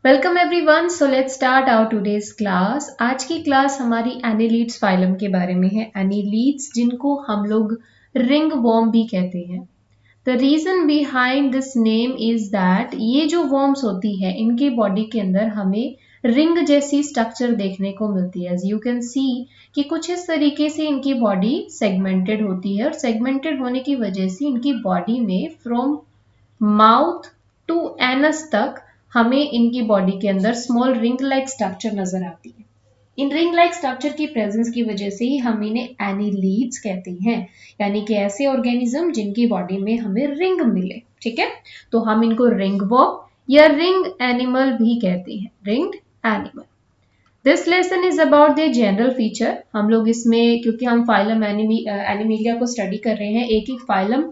Welcome everyone. So let's start our today's class. आज की class हमारी एनीलिड्स फाइलम के बारे में है। एनीलिड्स जिनको हम लोग रिंग वॉर्म भी कहते हैं। The reason behind this name is that ये जो वॉर्म्स होती है इनके बॉडी के अंदर हमें रिंग जैसी स्ट्रक्चर देखने को मिलती है। एज यू कैन सी कि कुछ इस तरीके से इनकी बॉडी सेगमेंटेड होती है और सेगमेंटेड होने की वजह से इनकी बॉडी में फ्रॉम माउथ टू एनस तक हमें इनकी बॉडी के अंदर स्मॉल रिंग लाइक स्ट्रक्चर नजर आती है। इन रिंग लाइक स्ट्रक्चर की प्रेजेंस की वजह से ही हम इन्हें एनीलिड्स कहते हैं, यानी कि ऐसे ऑर्गेनिज्म जिनकी बॉडी में हमें रिंग मिले। ठीक है, तो हम इनको रिंग वॉर्म या रिंग एनिमल भी कहते हैं, ringed animal. This lesson is about the general feature. हम लोग इसमें क्योंकि हम फाइलम एनिमिलिया को स्टडी कर रहे हैं, एक एक फाइलम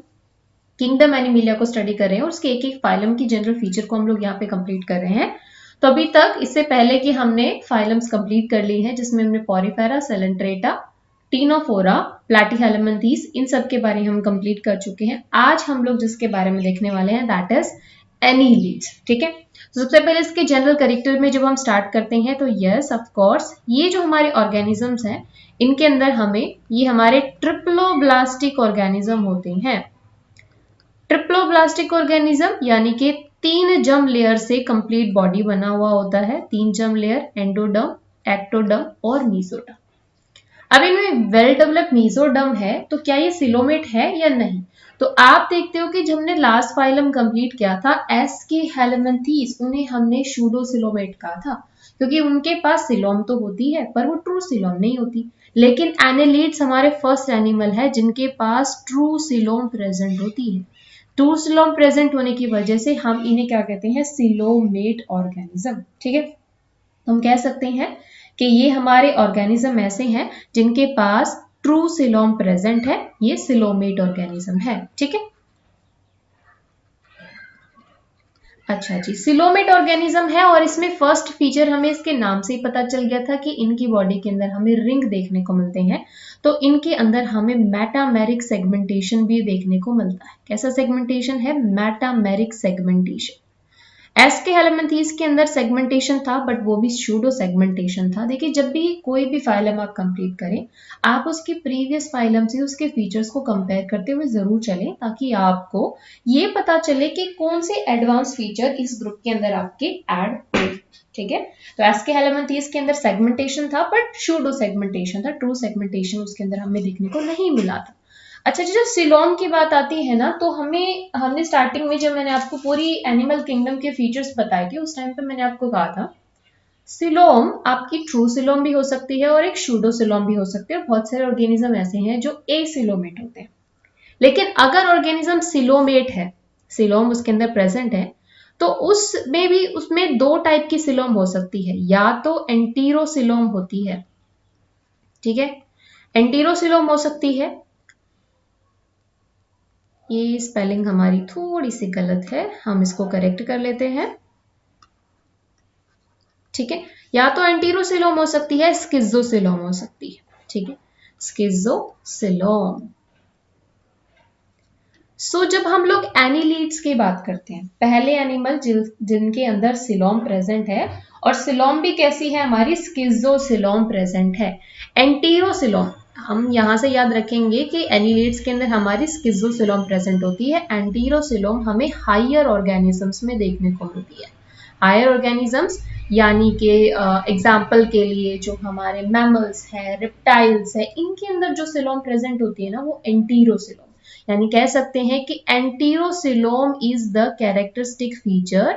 किंगडम एनिमिलिया को स्टडी कर रहे हैं और उसके एक एक फाइलम की जनरल फीचर को हम लोग यहाँ पे कंप्लीट कर रहे हैं। तो अभी तक इससे पहले कि हमने फाइलम्स कंप्लीट कर ली हैं, जिसमें हमने पॉरीफेरा, सेलेंट्रेटा, टीनोफोरा, प्लैटीहेलमिन्थीस, इन सब के बारे में हम कंप्लीट कर चुके हैं। आज हम लोग जिसके बारे में देखने वाले हैं दैट इज एनीलिड्स। ठीक है, तो सबसे पहले इसके जनरल कैरेक्टर में जब हम स्टार्ट करते हैं तो यस ऑफ कोर्स ये जो हमारे ऑर्गेनिजम्स हैं इनके अंदर हमें ये हमारे ट्रिप्लोब्लास्टिक ऑर्गेनिज्म होते हैं। ट्रिप्लोब्लास्टिक ऑर्गेनिज्म यानी कि 3 जर्म लेयर से कंप्लीट बॉडी बना हुआ होता है। 3 जर्म लेयर, एंडोडर्म, एक्टोडर्म और मीसोडर्म। अब इनमें वेल डेवलप्ड मीसोडर्म है, तो क्या ये सिलोमेट है या नहीं? तो आप देखते हो कि जब हमने लास्ट फाइलम कंप्लीट किया था एस्केहेलमिन्थीस, उन्हें हमने सूडोसिलोमेट कहा था क्योंकि उनके पास सिलोम तो होती है पर वो ट्रू सिलोम नहीं होती। लेकिन एनीलिड्स हमारे फर्स्ट एनिमल है जिनके पास ट्रू सिलोम प्रेजेंट होती है। ट्रू सिलोम प्रेजेंट होने की वजह से हम इन्हें क्या कहते हैं? Coelomate organism. ठीक है, तो हम कह सकते हैं कि ये हमारे ऑर्गेनिज्म ऐसे हैं जिनके पास ट्रू सिलोम प्रेजेंट है, ये सिलोमेट ऑर्गेनिज्म है। ठीक है, अच्छा जी, सिलोमेट ऑर्गेनिज्म है और इसमें फर्स्ट फीचर हमें इसके नाम से ही पता चल गया था कि इनकी बॉडी के अंदर हमें रिंग देखने को मिलते हैं। तो इनके अंदर हमें मेटामेरिक सेगमेंटेशन भी देखने को मिलता है। कैसा सेगमेंटेशन है? Metameric segmentation. एस्केहेलमिन्थीस के अंदर सेगमेंटेशन था बट वो भी सूडो सेगमेंटेशन था। देखिए, जब भी कोई भी फाइलम आप कंप्लीट करें, आप उसके प्रीवियस फाइलम से उसके फीचर्स को कंपेयर करते हुए जरूर चलें ताकि आपको ये पता चले कि कौन से एडवांस फीचर इस ग्रुप के अंदर आपके ऐड हुए। ठीक है, तो एस्केहेलमिन्थीस के अंदर सेगमेंटेशन था बट सूडो सेगमेंटेशन था, ट्रू सेगमेंटेशन उसके अंदर हमें देखने को नहीं मिला था। अच्छा जी, जब सिलोम की बात आती है ना, तो हमने स्टार्टिंग में जब मैंने आपको पूरी एनिमल किंगडम के फीचर्स बताए थे उस टाइम पे मैंने आपको कहा था सिलोम आपकी ट्रू सिलोम भी हो सकती है और एक सूडो सिलोम भी हो सकती है। बहुत सारे ऑर्गेनिज्म ऐसे हैं जो एसिलोमेट होते हैं। लेकिन अगर ऑर्गेनिज्म सिलोमेट है, सिलोम उसके अंदर प्रेजेंट है, तो उसमें 2 टाइप की सिलोम हो सकती है। या तो एंटीरोसिलोम होती है, ठीक है, एंटीरोसिलोम हो सकती है। ये स्पेलिंग हमारी थोड़ी सी गलत है, हम इसको करेक्ट कर लेते हैं। ठीक है, या तो एंटीरोसिलोम हो सकती है, स्किज़ोसिलोम हो सकती है। ठीक है, स्किज़ोसिलोम। सो जब हम लोग एनीलिड्स की बात करते हैं, पहले एनिमल जिनके अंदर सिलोम प्रेजेंट है, और सिलोम भी कैसी है हमारी? स्किज़ोसिलोम प्रेजेंट है। एंटीरोसिलोम हम यहां से याद रखेंगे कि एनीलिड्स के अंदर हमारी स्किज़ोसिलोम प्रेजेंट होती है। एंटीरोसिलोम हमें हायर ऑर्गेनिजम्स में देखने को मिलती है। हायर ऑर्गेनिजम्स यानी कि एग्जाम्पल के लिए जो हमारे मैमल्स है, रिप्टाइल्स है, इनके अंदर जो सिलोम प्रेजेंट होती है ना, वो एंटीरोसिलोम, यानी कह सकते हैं कि enterocoelom is the characteristic feature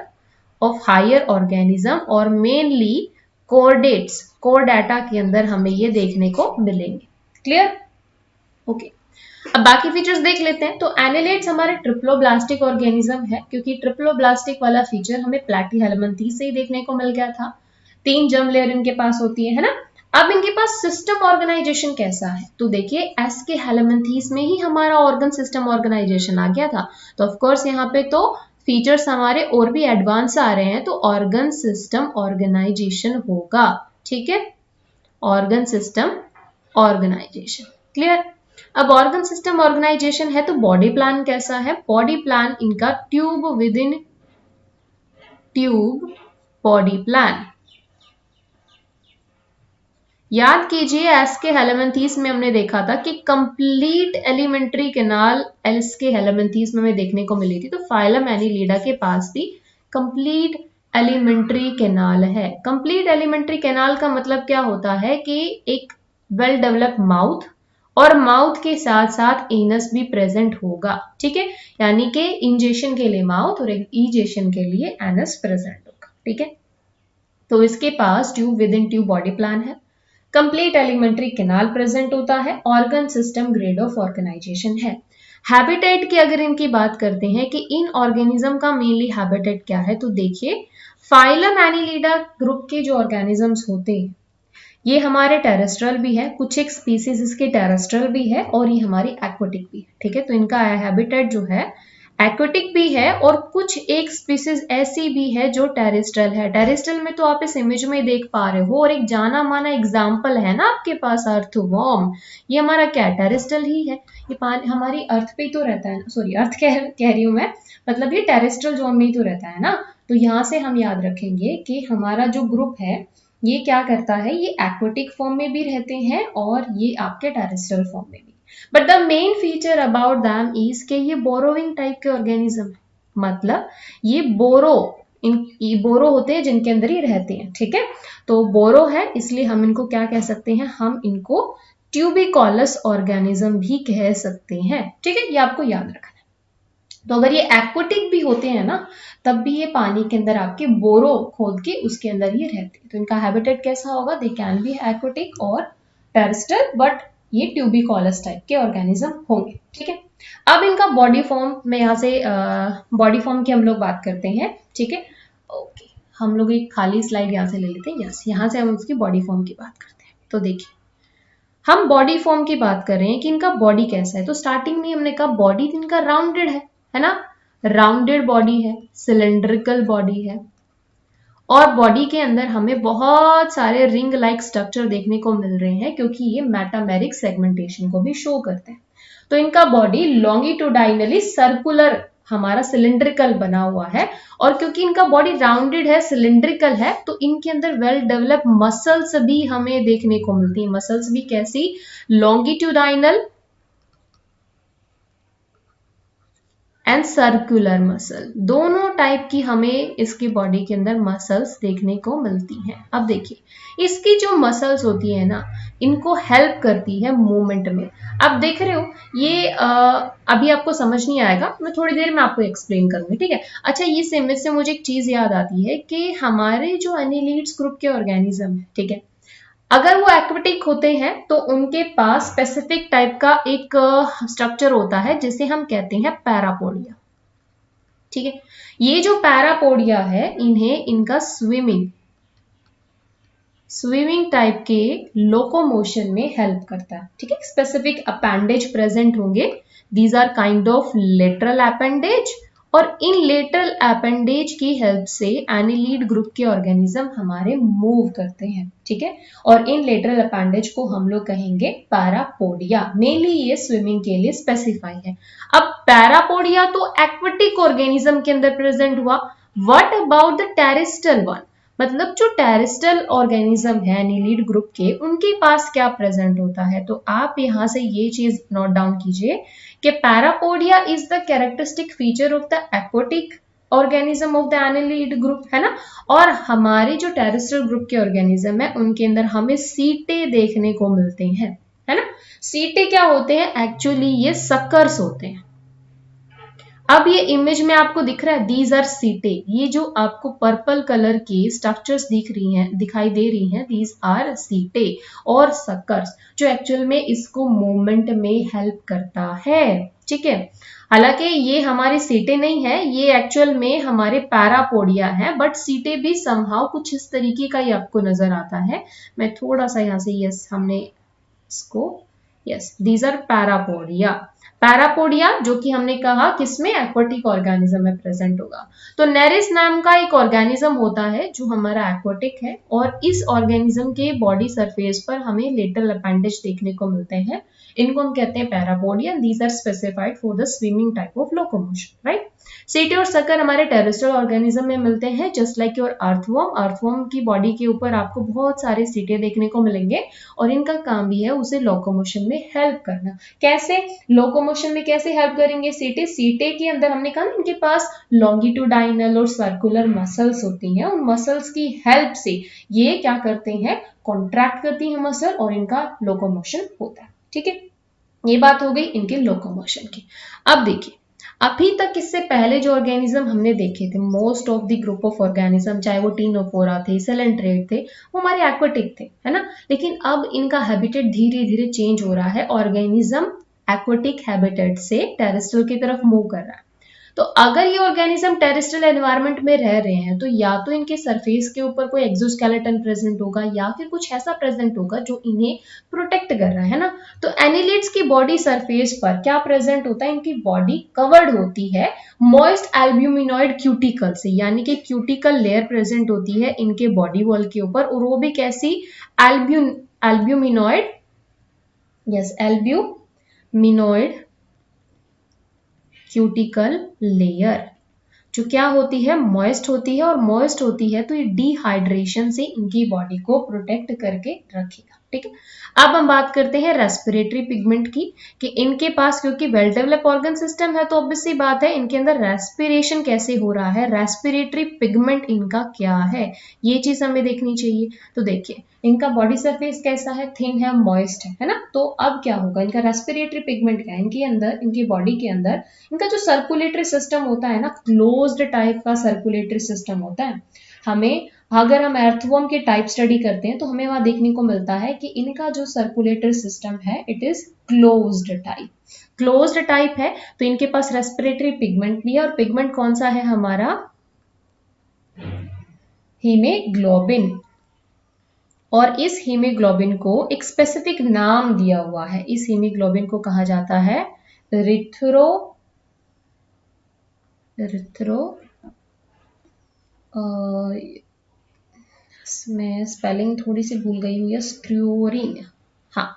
of higher organism और मेनली कोर्डेट्स, कोरडाटा के अंदर हमें ये देखने को मिलेंगे। क्लियर? ओके, अब बाकी फीचर्स देख लेते हैं। तो एनीलिड्स हमारे ट्रिप्लोब्लास्टिक ऑर्गेनिज्म है क्योंकि ट्रिप्लोब्लास्टिक वाला फीचर हमें प्लैटीहेलमिन्थीस से ही देखने को मिल गया था। 3 जर्म लेयर इनके पास होती है ना। अब इनके पास सिस्टम ऑर्गेनाइजेशन कैसा है? तो देखिए, एस्केहेलमिन्थीस में ही हमारा ऑर्गन सिस्टम ऑर्गेनाइजेशन आ गया था, तो ऑफ कोर्स यहाँ पे तो फीचर्स हमारे और भी एडवांस आ रहे हैं, तो ऑर्गन सिस्टम ऑर्गेनाइजेशन होगा। ठीक है, ऑर्गन सिस्टम ऑर्गेनाइजेशन। क्लियर? अब ऑर्गन सिस्टम ऑर्गेनाइजेशन है तो बॉडी प्लान कैसा है? बॉडी प्लान इनका tube within tube body plan. याद कीजिए एस्के हेलमिंथीज में हमने देखा था कि कंप्लीट एलिमेंट्री कैनाल एस्के हेलमिंथीज में हमें देखने को मिली थी, तो फाइलम एनीलिडा के पास भी कंप्लीट एलिमेंट्री कैनाल है। कंप्लीट एलिमेंट्री कैनाल का मतलब क्या होता है कि एक वेल डेवलप्ड माउथ और माउथ के साथ साथ एनस भी प्रेजेंट होगा, ठीक है, यानी कि इंजेशन के लिए माउथ और इजेशन के लिए एनस प्रेजेंट होगा, ठीक है। तो इसके पास tube within tube body plan है, कंप्लीट एलिमेंट्री कैनाल प्रेजेंट होता है, organ system grade of organisation है। हैबिटेट की अगर इनकी बात करते हैं कि इन ऑर्गेनिज्म का मेनली हैबिटेट क्या है, तो देखिए फाइलम एनीलिडा ग्रुप के जो ऑर्गेनिजम्स होते हैं ये हमारे टेरेस्ट्रल भी है, कुछ एक स्पीसीज इसके टेरेस्ट्रल भी है और ये हमारी एक्वेटिक भी है, ठीक है। तो इनका हैबिटेट जो है एक्वेटिक भी है और कुछ एक स्पीसीज ऐसी भी है जो टेरेस्ट्रल है। टेरेस्ट्रल में तो आप इस इमेज में देख पा रहे हो, और एक जाना माना एग्जाम्पल है ना आपके पास अर्थवॉर्म, ये हमारा क्या टेरेस्ट्रल ही है, ये पानी हमारी अर्थ पे तो रहता है, सॉरी अर्थ कह रही हूं मैं, मतलब ये टेरेस्ट्रल जोन में ही तो रहता है ना। तो यहाँ से हम याद रखेंगे कि हमारा जो ग्रुप है ये क्या करता है, ये एक्वेटिक फॉर्म में भी रहते हैं और ये आपके टेरेस्ट्रल फॉर्म में भी। But the main feature about them is के ये बोरोइंग टाइप के ऑर्गेनिज्म है, मतलब ये बोरो होते हैं जिनके अंदर ही रहते हैं, ठीक है। तो बोरो है इसलिए हम इनको क्या कह सकते हैं, हम इनको ट्यूबिकॉलस ऑर्गेनिज्म भी कह सकते हैं, ठीक है, ये आपको याद रखना है। तो अगर ये एक्वेटिक भी होते हैं ना तब भी ये पानी के अंदर आपके बोरो खोद के उसके अंदर ही रहते हैं। तो इनका हैबिटेट कैसा होगा, दे कैन बी एक्वेटिक और टेरेस्ट्रल, बट ये ट्यूबिकॉलस टाइप के ऑर्गेनिज्म होंगे, ठीक है। अब इनका बॉडी फॉर्म में यहाँ से बॉडी फॉर्म की हम लोग बात करते हैं, ठीक है। ओके, हम लोग एक खाली स्लाइड यहाँ से ले लेते हैं, यस, यहाँ से हम उसकी बॉडी फॉर्म की बात करते हैं। तो देखिए हम बॉडी फॉर्म की बात कर रहे हैं कि इनका बॉडी कैसा है, तो स्टार्टिंग में हमने कहा बॉडी इनका राउंडेड है ना, राउंडेड बॉडी है, सिलेंड्रिकल बॉडी है, और बॉडी के अंदर हमें बहुत सारे रिंग लाइक स्ट्रक्चर देखने को मिल रहे हैं क्योंकि ये मेटामेरिक सेगमेंटेशन को भी शो करते हैं। तो इनका बॉडी लॉन्गिट्यूडाइनली सर्कुलर हमारा सिलिंड्रिकल बना हुआ है, और क्योंकि इनका बॉडी राउंडेड है, सिलिंड्रिकल है, तो इनके अंदर वेल डेवलप मसल्स भी हमें देखने को मिलती है। मसल्स भी कैसी, लॉन्गिट्यूडाइनल एंड सर्कुलर मसल, दोनों टाइप की हमें इसकी बॉडी के अंदर मसल्स देखने को मिलती हैं। अब देखिए इसकी जो मसल्स होती है ना, इनको हेल्प करती है मूवमेंट में। अब देख रहे हो ये अभी आपको समझ नहीं आएगा, मैं थोड़ी देर में आपको एक्सप्लेन करूंगी, ठीक है। अच्छा, ये इमेज से मुझे एक चीज याद आती है कि हमारे जो एनीलिड्स ग्रुप के ऑर्गेनिज्म है, ठीक है, अगर वो एक्वेटिक होते हैं तो उनके पास स्पेसिफिक टाइप का एक स्ट्रक्चर होता है जिसे हम कहते हैं पैरापोडिया, ठीक है। ये जो पैरापोडिया है इन्हें इनका स्विमिंग टाइप के लोकोमोशन में हेल्प करता है, ठीक है। स्पेसिफिक अपेंडेज प्रेजेंट होंगे, these are kind of lateral appendage, और इन लेटरल अपेंडेज की हेल्प से एनीलिड ग्रुप के ऑर्गेनिज्म हमारे मूव करते हैं, ठीक है। और इन लेटरल अपेंडेज को हम लोग कहेंगे पैरापोडिया, मेनली ये स्विमिंग के लिए स्पेसिफाई है। अब पैरापोडिया तो एक्वेटिक ऑर्गेनिज्म के अंदर प्रेजेंट हुआ, what about the terrestrial one, मतलब जो टेरेस्ट्रल ऑर्गेनिज्म है एनीलिड ग्रुप के, उनके पास क्या प्रेजेंट होता है। तो आप यहां से ये चीज नोट डाउन कीजिए कि parapodia is the characteristic feature of the aquatic organism of the annelid group, है ना। और हमारे जो टेरेस्ट्रल ग्रुप के ऑर्गेनिज्म है उनके अंदर हमें सीटे देखने को मिलते हैं, है ना। सीटे क्या होते हैं, एक्चुअली ये सकर्स होते हैं। अब ये इमेज में आपको दिख रहा है, दीज आर सीटे, ये जो आपको पर्पल कलर की स्ट्रक्चर्स दिखाई दे रही हैं, दीज आर सीटे और सकर्स, जो एक्चुअल में इसको मूवमेंट में हेल्प करता है, ठीक है। हालांकि ये हमारे सीटे नहीं है, ये एक्चुअल में हमारे पैरापोडिया है, बट सीटे भी समहाउ कुछ इस तरीके का ही आपको नजर आता है। मैं थोड़ा सा यहाँ से यस हमने इसको, yes, these are parapodia. Parapodia जो कि हमने कहा किसमें, एक्वेटिक ऑर्गेनिज्म में प्रेजेंट होगा। तो नेरिस नाम का एक ऑर्गेनिज्म होता है जो हमारा एक्वेटिक है, और इस ऑर्गेनिज्म के बॉडी सरफेस पर हमें लेटरल अपेंडेज देखने को मिलते हैं। इनको हम कहते हैं parapodia. These are specified for the swimming type of locomotion, right. Setae और सकर हमारे टेरेस्ट्रियल ऑर्गेनिज्म में मिलते हैं, just like your earthworm. Earthworm की बॉडी के ऊपर आपको बहुत सारे सीटे देखने को मिलेंगे और इनका काम भी है उसे लोकोमोशन में हेल्प करना। कैसे लोकोमोशन में कैसे हेल्प करेंगे सीटे? सीटे के अंदर हमने कहा ना इनके पास लॉन्गिट्यूडाइनल और सर्कुलर मसल्स होती हैं। उन मसल्स की हेल्प से ये क्या करते हैं, कॉन्ट्रैक्ट करती है मसल और इनका लोकोमोशन होता है, ठीक है। ये बात हो गई इनके लोकोमोशन की। अब देखिए, अभी तक इससे पहले जो ऑर्गेनिज्म हमने देखे थे, most of the group of organism, चाहे वो टीनोफोरा थे, सेलेंट्रेट थे, वो हमारे एक्वाटिक थे, है ना। लेकिन अब इनका हैबिटेट धीरे धीरे चेंज हो रहा है। ऑर्गेनिज्म एक्वाटिक हैबिटेट से टेरेस्ट्रियल की तरफ मूव कर रहा है। तो अगर ये ऑर्गेनिज्म टेरेस्ट्रियल एनवायरनमेंट में रह रहे हैं तो या तो इनके सरफेस के ऊपर कोई एक्सोस्केलेटन प्रेजेंट होगा या फिर कुछ ऐसा प्रेजेंट होगा जो इन्हें प्रोटेक्ट कर रहा है ना। तो एनिलिड्स की बॉडी सरफेस पर क्या प्रेजेंट होता है, इनकी बॉडी कवर्ड होती है मॉइस्ट एल्ब्यूमिनॉइड क्यूटिकल से, यानी कि क्यूटिकल लेयर प्रेजेंट होती है इनके बॉडी वॉल के ऊपर, और वो भी कैसी, एल्ब्यूमिनॉइड, यस एल्ब्यूमिनॉइड क्यूटिकल लेयर, जो क्या होती है, मॉइस्ट होती है। और मॉइस्ट होती है तो ये डिहाइड्रेशन से इनकी बॉडी को प्रोटेक्ट करके रखेगा, ठीक है। अब हम बात करते हैं रेस्पिरेटरी पिगमेंट की, कि इनके पास क्योंकि वेल डेवलप ऑर्गन सिस्टम है तो ऑब्वियस सी बात है इनके अंदर रेस्पिरेशन कैसे हो रहा है, रेस्पिरेटरी पिगमेंट इनका क्या है, ये चीज हमें देखनी चाहिए। तो देखिए इनका बॉडी सरफेस कैसा है, थिन है, मॉइस्ट है ना। तो अब क्या होगा, इनका रेस्पिरेटरी पिगमेंट क्या है, इनके अंदर, इनकी बॉडी के अंदर इनका जो सर्कुलेटरी सिस्टम होता है ना, क्लोज्ड टाइप का सर्कुलेटरी सिस्टम होता है। हमें अगर हम अर्थवर्म के टाइप स्टडी करते हैं तो हमें वहां देखने को मिलता है कि इनका जो सर्कुलेटरी सिस्टम है it is closed type. Closed type है तो इनके पास रेस्पिरेटरी पिगमेंट भी है, और पिगमेंट कौन सा है हमारा, हीमोग्लोबिन। और इस हीमोग्लोबिन को एक स्पेसिफिक नाम दिया हुआ है, इस हीमोग्लोबिन को कहा जाता है मैं स्पेलिंग थोड़ी सी भूल गई हूँ, स्क्रूरिन, हाँ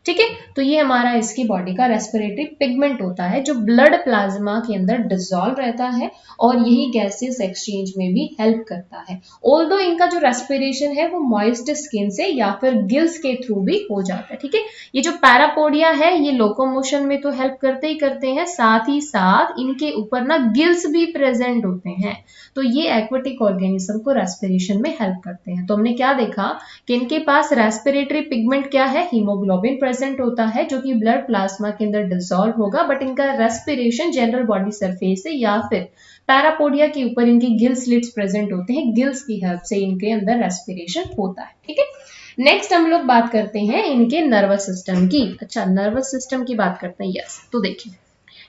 ठीक है। तो ये हमारा इसकी बॉडी का रेस्पिरेटरी पिगमेंट होता है जो ब्लड प्लाज्मा के अंदर डिसॉल्व रहता है और यही गैसेस एक्सचेंज में भी हेल्प करता है। ऑल्दो इनका जो रेस्पिरेशन है वो मॉइस्ट स्किन से या फिर गिल्स के थ्रू भी हो जाता है, ठीक है। ये जो पैरापोडिया है ये लोकोमोशन में तो हेल्प करते ही करते हैं, साथ ही साथ इनके ऊपर ना गिल्स भी प्रेजेंट होते हैं, तो ये एक्वाटिक ऑर्गेनिज्म को रेस्पिरेशन में हेल्प करते हैं। तो हमने क्या देखा कि इनके पास रेस्पिरेटरी पिगमेंट क्या है, हीमोग्लोबिन प्रेजेंट होता है जो कि ब्लड प्लाज्मा के अंदर डिसॉल्व होगा, बट इनका रेस्पिरेशन जनरल बॉडी सरफेस से या फिर पैरापोडिया के ऊपर इनकी गिल स्लिट्स प्रेजेंट होते हैं, गिल्स की हेल्प से इनके अंदर रेस्पिरेशन होता है, ठीक है। नेक्स्ट हम लोग बात करते हैं इनके नर्वस सिस्टम की। अच्छा, नर्वस सिस्टम की बात करते हैं, यस। तो देखिए,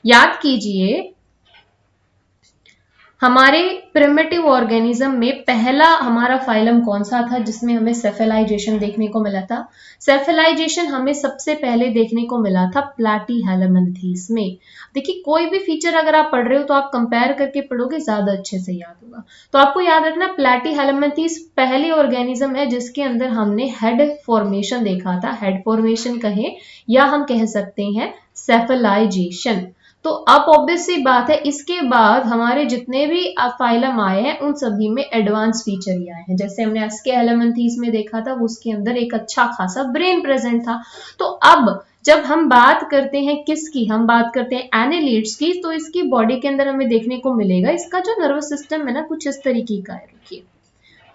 याद कीजिए हमारे प्रिमिटिव ऑर्गेनिज्म में पहला हमारा फाइलम कौन सा था जिसमें हमें सेफेलाइजेशन देखने को मिला था। सेफेलाइजेशन हमें सबसे पहले देखने को मिला था प्लैटीहेलमिन्थेस में। देखिए, कोई भी फीचर अगर आप पढ़ रहे हो तो आप कंपेयर करके पढ़ोगे, ज्यादा अच्छे से याद होगा। तो आपको याद रखना, प्लैटीहेलमिन्थेस पहले ऑर्गेनिज्म है जिसके अंदर हमने हेड फॉर्मेशन देखा था। हेड फॉर्मेशन कहें या हम कह सकते हैं सेफेलाइजेशन। तो अब ऑब्वियस सी बात है, इसके बाद हमारे जितने भी फाइलम आए हैं उन सभी में एडवांस फीचर ही आए हैं। जैसे हमने एस्केहेलमिन्थेस में देखा था, उसके अंदर एक अच्छा खासा ब्रेन प्रेजेंट था। तो अब जब हम बात करते हैं किसकी, हम बात करते हैं एनालिड्स की, तो इसकी बॉडी के अंदर हमें देखने को मिलेगा इसका जो नर्वस सिस्टम है ना, कुछ इस तरीके का है। रुकिए,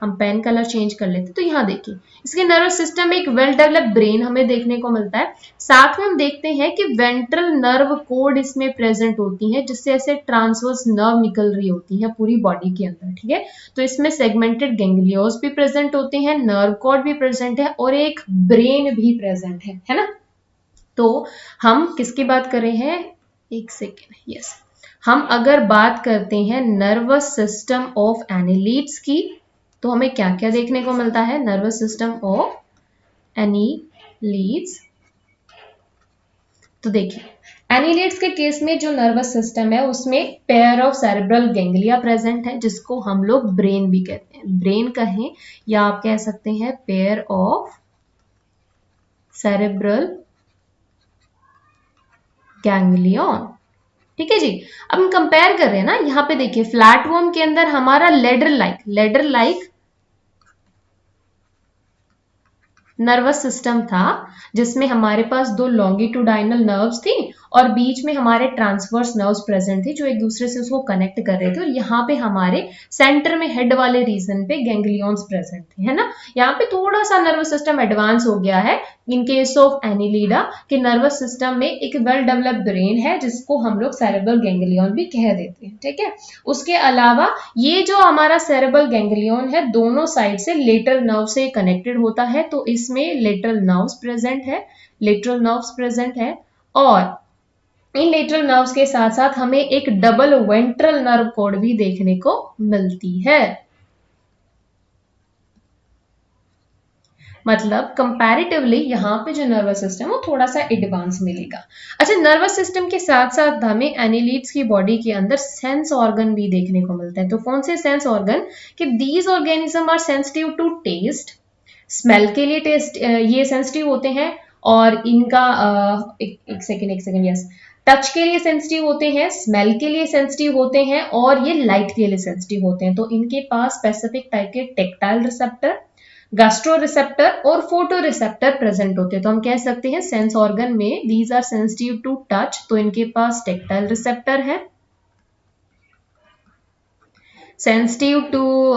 हम पेन कलर चेंज कर लेते। तो यहाँ देखिए, इसके नर्वस सिस्टम में एक वेल डेवलप्ड ब्रेन हमें देखने को मिलता है। साथ में हम देखते हैं कि वेंट्रल नर्व कोड इसमें प्रेजेंट होती है, जिससे ऐसे ट्रांसवर्स नर्व निकल रही होती है पूरी बॉडी के अंदर, ठीक है। तो इसमें सेगमेंटेड गैंग्लियोस भी प्रेजेंट होते हैं, नर्व कोड भी प्रेजेंट है और एक ब्रेन भी प्रेजेंट है ना। तो हम किसकी बात कर रहे हैं, एक सेकेंड, यस। हम अगर बात करते हैं नर्वस सिस्टम ऑफ एनालिड्स की तो हमें क्या क्या देखने को मिलता है, नर्वस सिस्टम ऑफ एनालिड्स। तो देखिए, एनालिड्स के केस में जो नर्वस सिस्टम है उसमें pair of cerebral ganglia present है, जिसको हम लोग ब्रेन भी कहते हैं। ब्रेन कहें या आप कह सकते हैं पेयर ऑफ सेरेब्रल गैंग्लियन। ठीक है जी। अब हम कंपेयर कर रहे हैं ना, यहाँ पे देखिए फ्लैटवर्म के अंदर हमारा लेडर लाइक नर्वस सिस्टम था, जिसमें हमारे पास दो लॉन्गिट्यूडाइनल नर्व्स थी और बीच में हमारे ट्रांसवर्स नर्व्स प्रेजेंट थे जो एक दूसरे से उसको कनेक्ट कर रहे थे, और यहाँ पे हमारे सेंटर में हेड वाले रीजन पे गैंग्लियंस प्रेजेंट थे, है ना। यहाँ पे थोड़ा सा नर्वस सिस्टम एडवांस हो गया है इन केस ऑफ एनिलीडा के नर्वस सिस्टम में एक वेल डेवलप्ड ब्रेन है जिसको हम लोग सेरेब्रल गैंग्लियन भी कह देते हैं। ठीक है, उसके अलावा ये जो हमारा सेरेब्रल गैंग्लियन है दोनों साइड से लेटरल नर्व से कनेक्टेड होता है, तो इसमें लेटरल नर्व्स प्रेजेंट है और इन लेटरल नर्व्स के साथ साथ हमें एक डबल वेंट्रल नर्व कॉर्ड भी देखने को मिलती है। मतलब कंपैरेटिवली यहाँ पे जो नर्वस सिस्टम वो थोड़ा सा एडवांस मिलेगा। अच्छा, नर्वस सिस्टम के साथ साथ हमें एनिलीड्स की बॉडी के अंदर सेंस ऑर्गन भी देखने को मिलता है। तो कौन से सेंस ऑर्गन? कि these organism are sensitive to taste, smell के लिए टेस्ट ये सेंसिटिव होते हैं, और इनका एक सेकेंड यस, टच के लिए सेंसिटिव होते हैं, स्मेल के लिए सेंसिटिव होते हैं, और ये लाइट के लिए सेंसिटिव होते हैं। तो इनके पास स्पेसिफिक टाइप के टेक्टाइल रिसेप्टर, गैस्ट्रो रिसेप्टर और फोटो रिसेप्टर प्रेजेंट होते हैं। तो हम कह सकते हैं सेंस ऑर्गन में these are sensitive to touch, तो इनके पास टेक्टाइल रिसेप्टर है। सेंसिटिव टू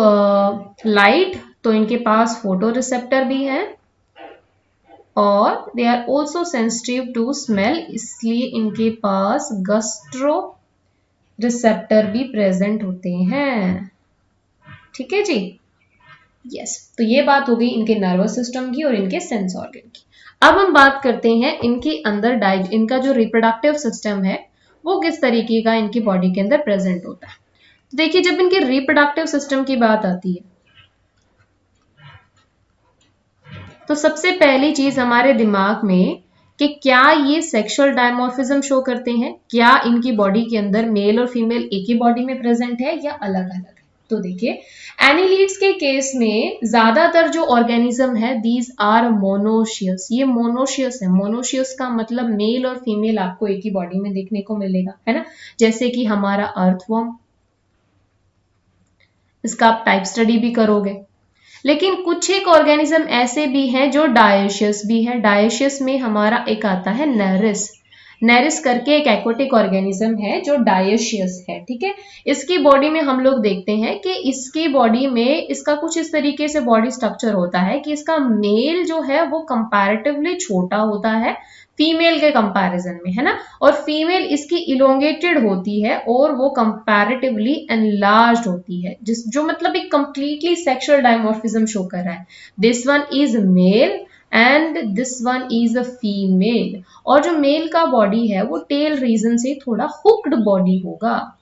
लाइट, तो इनके पास फोटो रिसेप्टर भी है, और they are also sensitive to smell, इसलिए इनके पास गैस्ट्रो रिसेप्टर भी प्रेजेंट होते हैं। ठीक है जी, यस। तो ये बात हो गई इनके नर्वस सिस्टम की और इनके सेंस ऑर्गन की। अब हम बात करते हैं इनके अंदर इनका जो रिप्रोडक्टिव सिस्टम है वो किस तरीके का इनकी बॉडी के अंदर प्रेजेंट होता है। तो देखिए, जब इनके रिप्रोडक्टिव सिस्टम की बात आती है तो सबसे पहली चीज हमारे दिमाग में कि क्या ये सेक्सुअल डायमॉर्फिज्म शो करते हैं, क्या इनकी बॉडी के अंदर मेल और फीमेल एक ही बॉडी में प्रेजेंट है या अलग अलग है। तो देखिए, एनिलीड्स के केस में ज्यादातर जो ऑर्गेनिज्म है दीज आर मोनोशियस। ये मोनोशियस है। मोनोशियस का मतलब मेल और फीमेल आपको एक ही बॉडी में देखने को मिलेगा, है ना। जैसे कि हमारा अर्थवर्म, इसका आप टाइप स्टडी भी करोगे। लेकिन कुछ एक ऑर्गेनिज्म ऐसे भी हैं जो डायोशियस भी है। डायोशियस में हमारा एक आता है नेरिस। नेरिस करके एक एक्वाटिक ऑर्गेनिज्म है जो डायोशियस है। ठीक है, इसकी बॉडी में हम लोग देखते हैं कि इसकी बॉडी में इसका कुछ इस तरीके से बॉडी स्ट्रक्चर होता है कि इसका मेल जो है वो कंपैरेटिवली छोटा होता है फीमेल के कंपैरिजन में, है ना। और फीमेल इसकी इलोंगेटेड होती है और वो कंपैरेटिवली एनलार्ज्ड होती है, जिस जो मतलब एक कंप्लीटली सेक्सुअल डायमॉर्फिज्म शो कर रहा है। This one is male and this one is a female. और जो मेल का बॉडी है वो टेल रीजन से थोड़ा हुक्ड बॉडी होगा।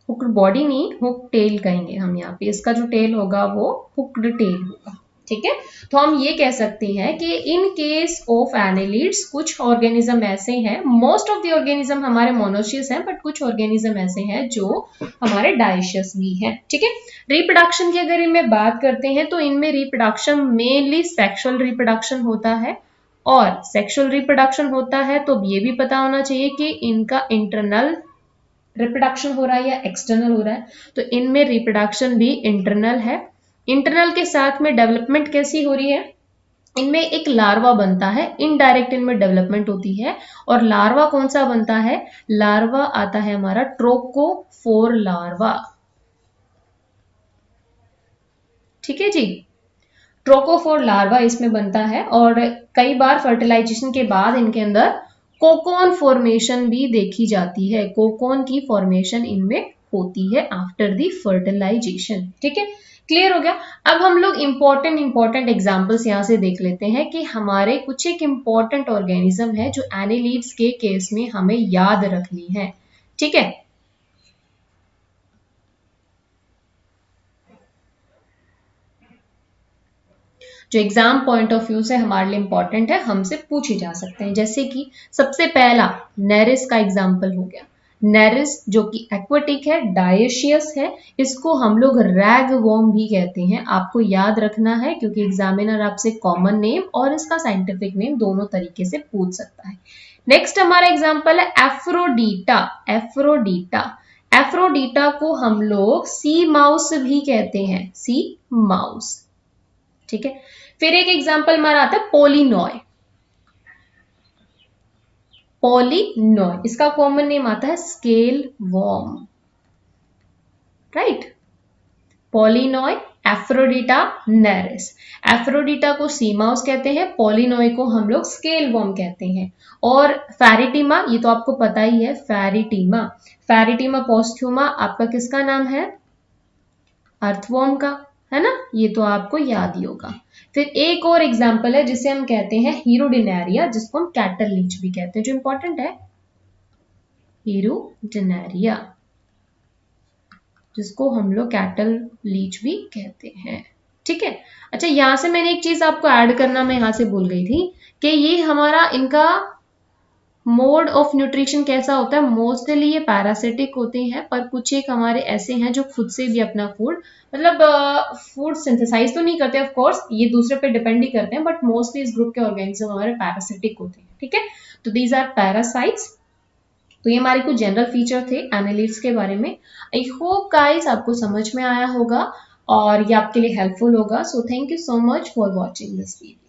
हुक्ड बॉडी नहीं, हुक टेल कहेंगे हम यहाँ पे। इसका जो टेल होगा वो हुक्ड टेल होगा। ठीक है, तो हम ये कह सकते हैं कि इन केस ऑफ एनिलीड्स कुछ ऑर्गेनिज्म ऐसे हैं, मोस्ट ऑफ द ऑर्गेनिज्म हमारे मोनोशियस हैं, बट कुछ ऑर्गेनिज्म ऐसे हैं जो हमारे डायोशियस भी हैं। ठीक है, रिप्रोडक्शन की अगर इनमें बात करते हैं तो इनमें रिप्रोडक्शन मेनली सेक्सुअल रिप्रोडक्शन होता है। और सेक्सुअल रिप्रोडक्शन होता है तो ये भी पता होना चाहिए कि इनका इंटरनल रिप्रोडक्शन हो रहा है या एक्सटर्नल हो रहा है। तो इनमें रिप्रोडक्शन भी इंटरनल है। इंटरनल के साथ में डेवलपमेंट कैसी हो रही है, इनमें एक लार्वा बनता है, इनडायरेक्ट इनमें डेवलपमेंट होती है। और लार्वा कौन सा बनता है? लार्वा आता है हमारा ट्रोकोफोर लार्वा। ठीक है जी, ट्रोकोफोर लार्वा इसमें बनता है। और कई बार फर्टिलाइजेशन के बाद इनके अंदर कोकोन फॉर्मेशन भी देखी जाती है। कोकोन की फॉर्मेशन इनमें होती है आफ्टर द फर्टिलाइजेशन। ठीक है, क्लियर हो गया। अब हम लोग इंपॉर्टेंट एग्जांपल्स यहां से देख लेते हैं कि हमारे कुछ एक इंपॉर्टेंट ऑर्गेनिज्म है जो एनिलीड्स के केस में हमें याद रखनी है। ठीक है, जो एग्जाम पॉइंट ऑफ व्यू से हमारे लिए इंपॉर्टेंट है, हमसे पूछे जा सकते हैं। जैसे कि सबसे पहला नेरिस का एग्जाम्पल हो गया। नेरिस जो कि एक्वेटिक है, डायशियस है, इसको हम लोग रैग वॉर्म भी कहते हैं। आपको याद रखना है क्योंकि एग्जामिनर आपसे कॉमन नेम और इसका साइंटिफिक नेम दोनों तरीके से पूछ सकता है। नेक्स्ट हमारा एग्जाम्पल है एफ्रोडीटा। एफ्रोडीटा एफ्रोडीटा को हम लोग सी माउस भी कहते हैं, सी माउस। ठीक है, फिर एक एग्जाम्पल हमारा आता है पोलिनॉय। पोलिनॉय, इसका कॉमन नेम आता है स्केल वॉर्म, राइट। पोलिनॉय, एफ्रोडीटा, नेरिस। एफ्रोडीटा को सी माउस कहते हैं, पोलिनॉय को हम लोग स्केल वॉर्म कहते हैं। और फेरिटीमा, ये तो आपको पता ही है, फेरिटीमा, फेरिटीमा पोस्ट्यूमा आपका किसका नाम है? अर्थवॉर्म का, है ना, ये तो आपको याद ही होगा। फिर एक और एग्जाम्पल है जिसे हम कहते हैं हीरोडिनेरिया, जिसको हम कैटल लीच भी कहते हैं, जो इंपॉर्टेंट है, हीरोडिनेरिया, जिसको हम लोग कैटल लीच भी कहते हैं। ठीक है, अच्छा यहां से मैंने एक चीज आपको ऐड करना मैं यहां से भूल गई थी कि ये हमारा इनका मोड ऑफ न्यूट्रिशन कैसा होता है। मोस्टली ये पैरासिटिक होते हैं, पर कुछ एक हमारे ऐसे हैं जो खुद से भी अपना फूड मतलब फूड सिंथेसाइज तो नहीं करते, ऑफ कोर्स ये दूसरे पे डिपेंड ही करते हैं, बट मोस्टली इस ग्रुप के ऑर्गेनिज्म हमारे पैरासिटिक होते हैं। ठीक है, तो दीज आर पैरासाइट्स। तो ये हमारे कुछ जनरल फीचर थे एनालिट्स के बारे में। आई होप गाइस आपको समझ में आया होगा और ये आपके लिए हेल्पफुल होगा। So thank you so much for watching this video.